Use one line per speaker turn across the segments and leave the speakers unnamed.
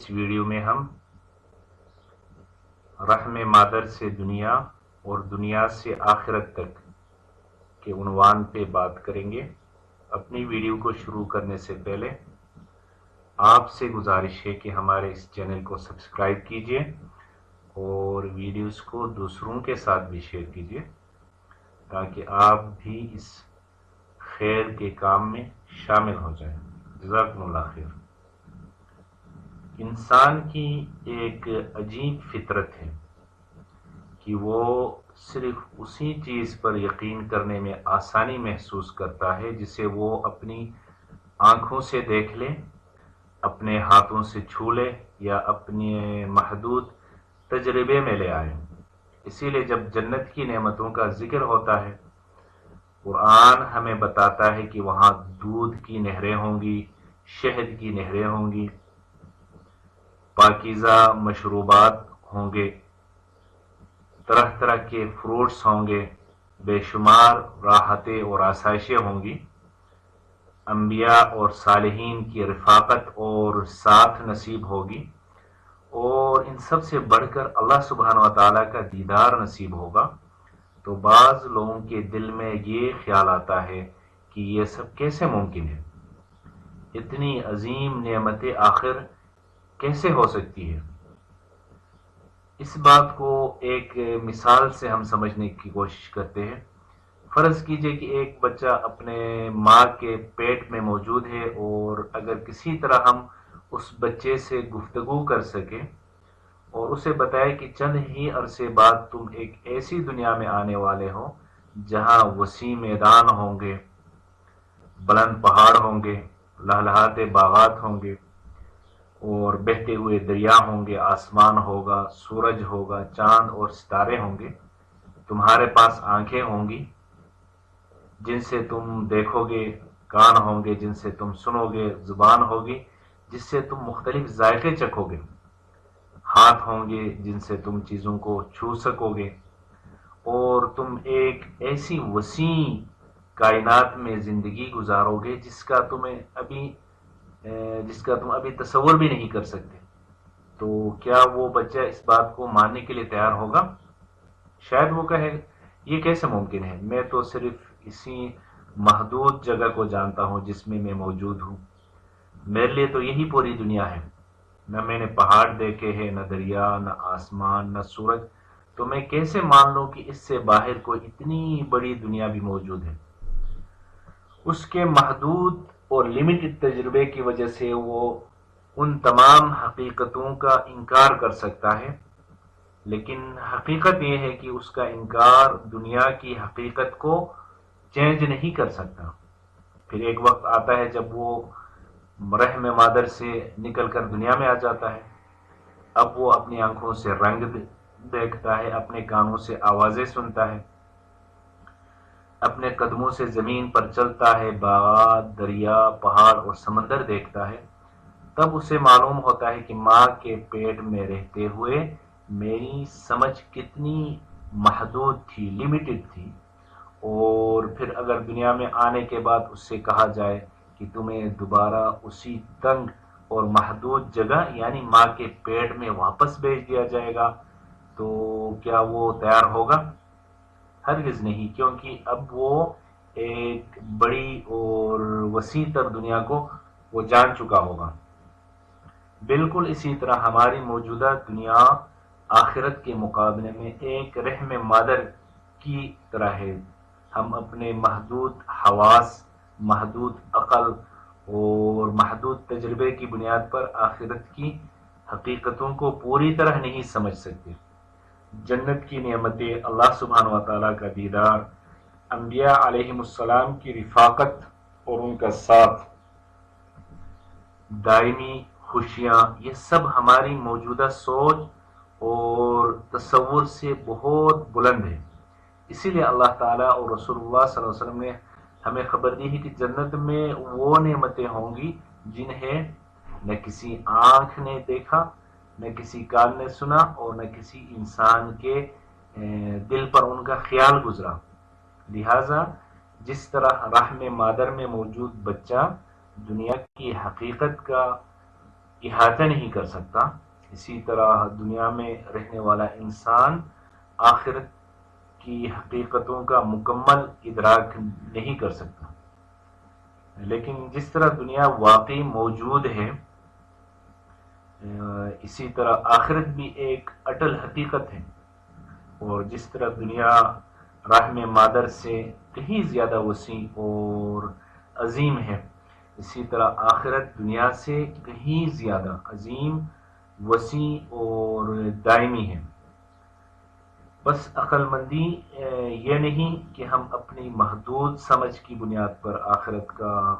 اس video میں ہم رحم مادر سے دنیا اور دنیا سے آخرت تک کے عنوان پہ بات کریں گے۔ اپنی ویڈیو کو شروع کرنے سے پہلے آپ سے گزارش ہے کہ ہمارے اس چینل کو سبسکرائب کیجئے اور ویڈیوز کو دوسروں کے ساتھ بھی شیئر کیجئے تاکہ آپ بھی اس خیر کے کام میں شامل ہو جائیں۔ جزاکم اللہ خیر۔ انسان کی ایک عجیب فطرت ہے کہ وہ صرف اسی چیز پر یقین کرنے میں آسانی محسوس کرتا ہے جسے وہ اپنی آنکھوں سے دیکھ لے، اپنے ہاتھوں سے چھو لے یا اپنے محدود تجربے میں لے آئے۔ اسی لیے جب جنت کی نعمتوں کا ذکر ہوتا ہے، قرآن ہمیں بتاتا ہے کہ وہاں دودھ کی نہریں ہوں گی، شہد کی نہریں ہوں گی، پاکیزہ مشروبات ہوں گے، طرح طرح کے فروٹس ہوں گے، بے شمار راحتیں اور آسائشیں ہوں گی، انبیاء اور صالحین کی رفاقت اور ساتھ نصیب ہوگی، اور ان سب سے بڑھ کر اللہ سبحانہ و تعالیٰ کا دیدار نصیب ہوگا۔ تو بعض لوگوں کے دل میں یہ خیال آتا ہے کہ یہ سب کیسے ممکن ہے، اتنی عظیم نعمتیں آخر کیسے ہو سکتی ہے؟ اس بات کو ایک مثال سے ہم سمجھنے کی کوشش کرتے ہیں۔ فرض کیجئے کہ ایک بچہ اپنے ماں کے پیٹ میں موجود ہے، اور اگر کسی طرح ہم اس بچے سے گفتگو کر سکیں اور اسے بتائے کہ چند ہی عرصے بعد تم ایک ایسی دنیا میں آنے والے ہو جہاں وسیع میدان ہوں گے، بلند پہاڑ ہوں گے، لہلہاتے باغات ہوں گے، اور بہتے ہوئے دریا ہوں گے، آسمان ہوگا، سورج ہوگا، چاند اور ستارے ہوں گے، تمہارے پاس آنکھیں ہوں گی جن سے تم دیکھو گے، کان ہوں گے جن سے تم سنو گے، زبان ہوگی جس سے تم مختلف ذائقے چکھو گے، ہاتھ ہوں گے جن سے تم چیزوں کو چھو سکو گے، اور تم ایک ایسی وسیع کائنات میں زندگی گزارو گے جس کا تم ابھی تصور بھی نہیں کر سکتے۔ تو کیا وہ بچہ اس بات کو ماننے کے لیے تیار ہوگا؟ شاید وہ کہے یہ کیسے ممکن ہے، میں تو صرف اسی محدود جگہ کو جانتا ہوں جس میں میں موجود ہوں، میرے لیے تو یہی پوری دنیا ہے، نہ میں نے پہاڑ دیکھے ہیں، نہ دریا، نہ آسمان، نہ سورج، تو میں کیسے مان لوں کہ اس سے باہر کوئی اتنی بڑی دنیا بھی موجود ہے؟ اس کے محدود اور لمیٹڈ تجربے کی وجہ سے وہ ان تمام حقیقتوں کا انکار کر سکتا ہے، لیکن حقیقت یہ ہے کہ اس کا انکار دنیا کی حقیقت کو چینج نہیں کر سکتا۔ پھر ایک وقت آتا ہے جب وہ رحم مادر سے نکل کر دنیا میں آ جاتا ہے، اب وہ اپنی آنکھوں سے رنگ دیکھتا ہے، اپنے کانوں سے آوازیں سنتا ہے، اپنے قدموں سے زمین پر چلتا ہے، باغات، دریا، پہاڑ اور سمندر دیکھتا ہے، تب اسے معلوم ہوتا ہے کہ ماں کے پیٹ میں رہتے ہوئے میری سمجھ کتنی محدود تھی، لمیٹڈ تھی، اور پھر اگر دنیا میں آنے کے بعد اس سے کہا جائے کہ تمہیں دوبارہ اسی تنگ اور محدود جگہ یعنی ماں کے پیٹ میں واپس بھیج دیا جائے گا، تو کیا وہ تیار ہوگا؟ ہرگز نہیں، کیونکہ اب وہ ایک بڑی اور وسیع تر دنیا کو وہ جان چکا ہوگا۔ بالکل اسی طرح ہماری موجودہ دنیا آخرت کے مقابلے میں ایک رحم مادر کی طرح ہے۔ ہم اپنے محدود حواس، محدود عقل اور محدود تجربے کی بنیاد پر آخرت کی حقیقتوں کو پوری طرح نہیں سمجھ سکتے۔ جنت کی نعمتیں، اللہ سبحانہ و تعالیٰ کا دیدار، انبیاء علیہم السلام کی رفاقت اور ان کا ساتھ، دائمی خوشیاں، یہ سب ہماری موجودہ سوچ اور تصور سے بہت بلند ہے۔ اسی لیے اللہ تعالیٰ اور رسول اللہ صلی اللہ علیہ وسلم نے ہمیں خبر دی ہے کہ جنت میں وہ نعمتیں ہوں گی جنہیں نہ کسی آنکھ نے دیکھا، نہ کسی کان نے سنا، اور نہ کسی انسان کے دل پر ان کا خیال گزرا۔ لہذا جس طرح رحم مادر میں موجود بچہ دنیا کی حقیقت کا احاطہ نہیں کر سکتا، اسی طرح دنیا میں رہنے والا انسان آخرت کی حقیقتوں کا مکمل ادراک نہیں کر سکتا۔ لیکن جس طرح دنیا واقعی موجود ہے، اسی طرح آخرت بھی ایک اٹل حقیقت ہے، اور جس طرح دنیا رحم مادر سے کہیں زیادہ وسیع اور عظیم ہے، اسی طرح آخرت دنیا سے کہیں زیادہ عظیم، وسیع اور دائمی ہے۔ بس عقل مندی یہ نہیں کہ ہم اپنی محدود سمجھ کی بنیاد پر آخرت کا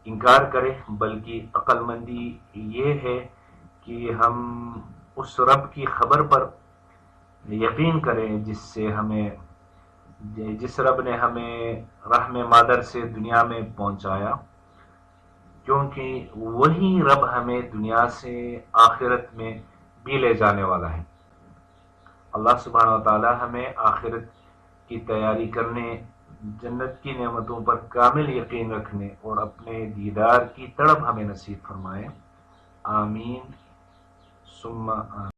انکار کریں، بلکہ عقل مندی یہ ہے کہ ہم اس رب کی خبر پر یقین کریں جس رب نے ہمیں رحم مادر سے دنیا میں پہنچایا، کیونکہ وہی رب ہمیں دنیا سے آخرت میں بھی لے جانے والا ہے۔ اللہ سبحانہ و تعالی ہمیں آخرت کی تیاری کرنے، جنت کی نعمتوں پر کامل یقین رکھنے اور اپنے دیدار کی تڑپ ہمیں نصیب فرمائے۔ آمین ثم آمین۔